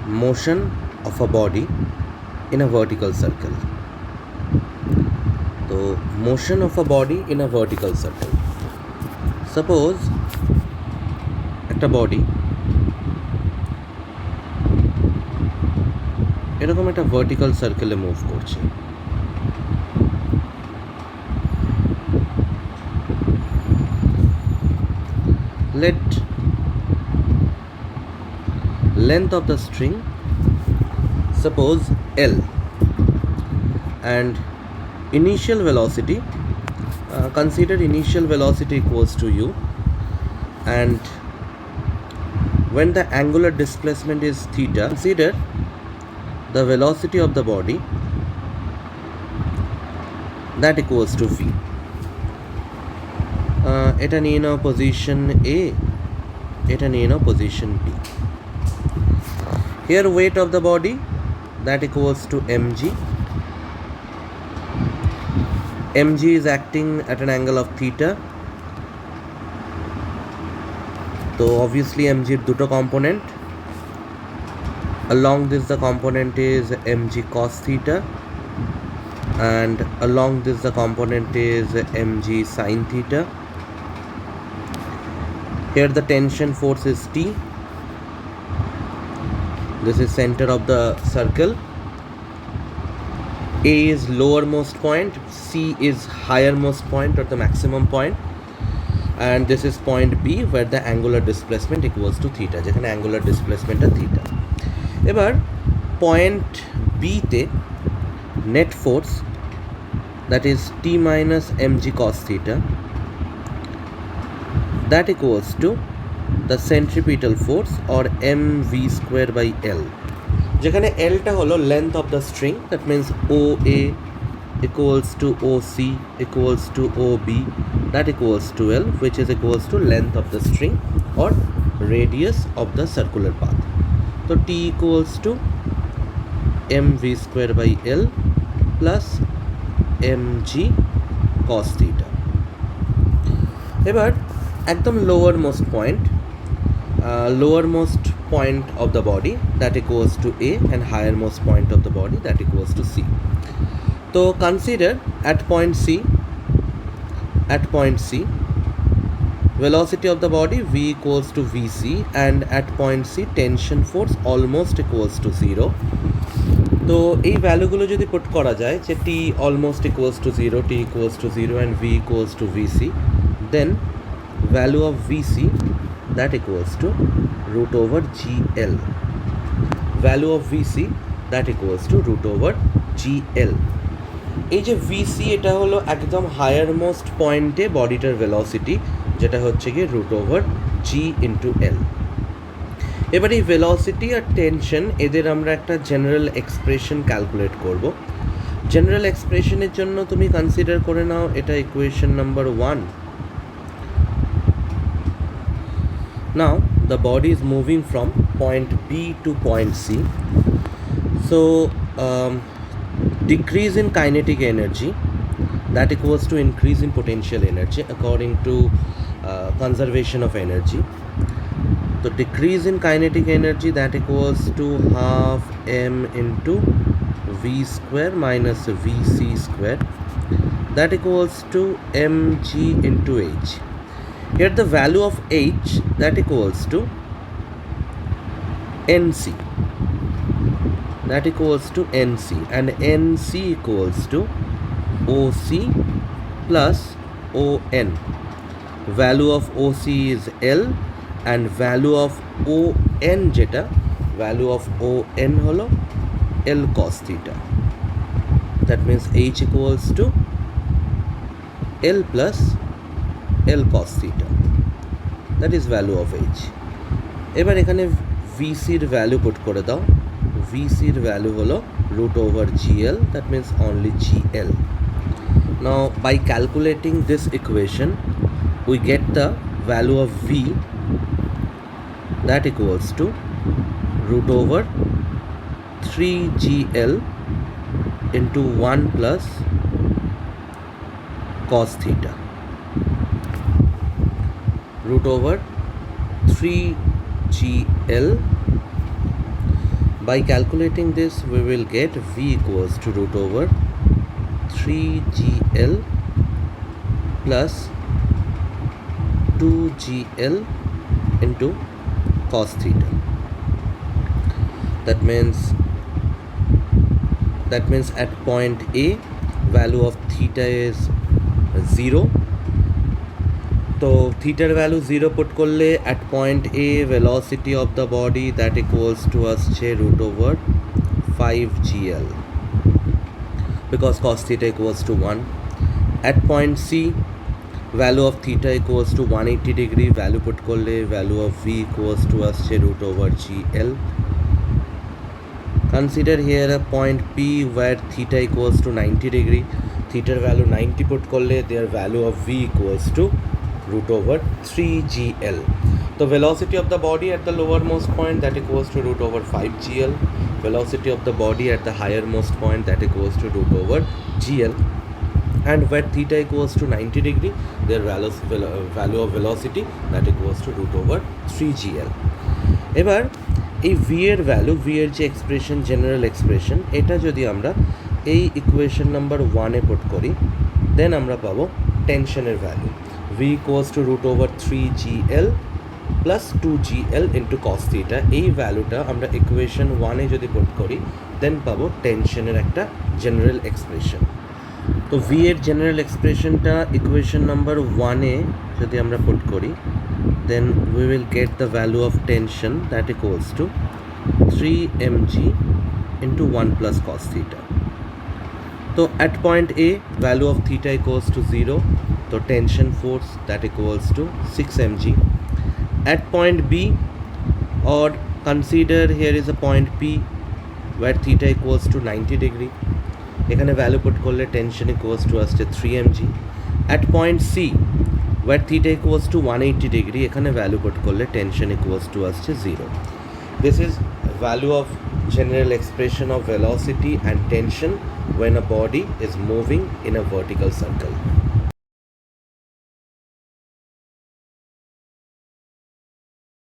motion of a body in a vertical circle. So motion of a body in a vertical circle. Suppose একটা body এরকম একটা vertical সার্কেলে move করছে। Let length of the string suppose L and initial velocity, consider initial velocity equals to u, and when the angular displacement is theta, consider the velocity of the body that equals to v. এটা নিয়ে নাও position A, এটা নিয়ে নাও position B. Here weight of the body that equals to mg. mg is acting at an angle of theta. So obviously mg এর দুটো component. Along this the component is mg cos theta, and along this the component is mg sin theta. Here the tension force is T. This is center of the circle. A is lowermost point, C is highermost point or the maximum point, and this is point B where the angular displacement equals to theta, যেখানে angular displacement is theta. এবার point B তে net force, that is T minus mg cos theta, that equals to the centripetal force or mv square by L, যেখানে L টা হলো length of the string, that means OA equals to OC equals to OB, that equals to L, which is equals to length of the string or radius of the circular path. So T equals to mv square by L plus mg cos theta. এবার একদম lowermost point of the body that equals to A, and highermost point of the body that equals to C. So consider at point C velocity of the body v equals to vc, and at point C tension force almost equals to 0. তো এই ভ্যালুগুলো যদি put করা যায় যে t almost equals to 0, t equals to 0 and v equals to vc, then value of vc that equals to root over gl. Value of vc that equals to root over gl. এই যে vc এটা হলো একদম higher most পয়েন্টে বডিটার velocity, যেটা হচ্ছে গিয়ে root over জি into L. এবার এই ভেলোসিটি আর টেনশন এদের আমরা একটা জেনারেল এক্সপ্রেশন ক্যালকুলেট করব। জেনারেল এক্সপ্রেশনের জন্য তুমি কনসিডার করে নাও এটা equation number 1। Now the body is moving from point B to point C. So decrease in kinetic energy that equals to increase in potential energy according to conservation of energy. So decrease in kinetic energy that equals to half m into v square minus vc square, that equals to mg into h. Here the value of h that equals to nc, that equals to nc, and nc equals to oc plus on. Value of oc is L, and value of on যেটা value of on হলো L cos theta. That means h equals to L plus L cos theta, that is value of h. এবার এখানে vc এর value put করে দাও। vc এর value হলো root over gl, that means only gl. Now by calculating this equation we get the value of v that equals to root over 3gl into 1 plus cos theta, root over 3gl By calculating this, we will get V equals to root over 3GL plus 2GL into cos theta. That means at point A, value of theta is 0. তো থিটার value 0 put করলে at point A velocity of the body that equals to আসছে root over 5GL because cos theta equals to 1. At point C, value of theta equals to 180 degree, value put করলে value of V equals to আসছে root over GL. Consider here a point P where theta equals to 90 degree. Theta value 90 put করলে their value of V equals to root over 3GL. The velocity of the body at the lowermost point that equals to root over 5GL. Velocity of the body at the highermost point that equals to root over GL. And where theta equals to 90 degree, their value of velocity that equals to root over 3GL. এবার এই v এর value, v এর যে expression, general expression, এটা যদি আমরা এই equation number 1-এ put করি, দেন আমরা পাবো টেনশনের value v equals to root over 3GL plus 2GL into cos theta. এই ভ্যালুটা আমরা ইকুয়েশন 1-এ যদি পুট করি, দেন পাবো টেনশনের একটা জেনারেল এক্সপ্রেশন। তো v এর জেনারেল এক্সপ্রেশনটা ইকুয়েশন নাম্বার 1-এ যদি আমরা পুট করি, then we will get the value of tension that equals to 3mg into 1 plus cos theta. So at point A, value of theta equals to 0, so tension force that equals to 6mg. At point B, or consider here is a point P where theta equals to 90 degree, এখানে value put করলে tension equals to আসছে 3mg. At point C where theta equals to 180 degree, এখানে value put করলে tension equals to আসছে 0. This is value of general expression of velocity and tension when a body is moving in a vertical circle.